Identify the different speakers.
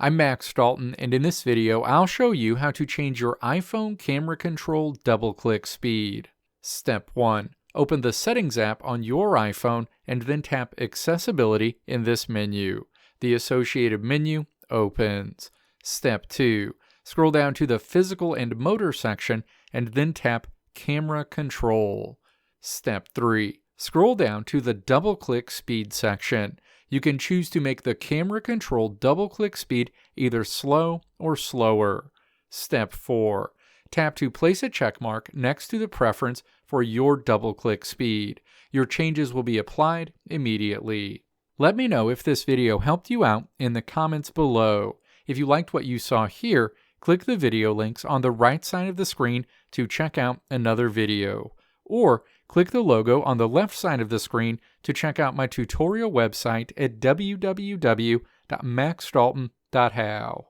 Speaker 1: I'm Max Dalton, and in this video I'll show you how to change your iPhone camera control double-click speed. Step 1. Open the Settings app on your iPhone and then tap Accessibility in this menu. The associated menu opens. Step 2. Scroll down to the Physical and Motor section and then tap Camera Control. Step 3. Scroll down to the double-click speed section. You can choose to make the camera control double-click speed either slow or slower. Step 4. Tap to place a check mark next to the preference for your double-click speed. Your changes will be applied immediately. Let me know if this video helped you out in the comments below. If you liked what you saw here, click the video links on the right side of the screen to check out another video. Or click the logo on the left side of the screen to check out my tutorial website at www.maxdalton.how.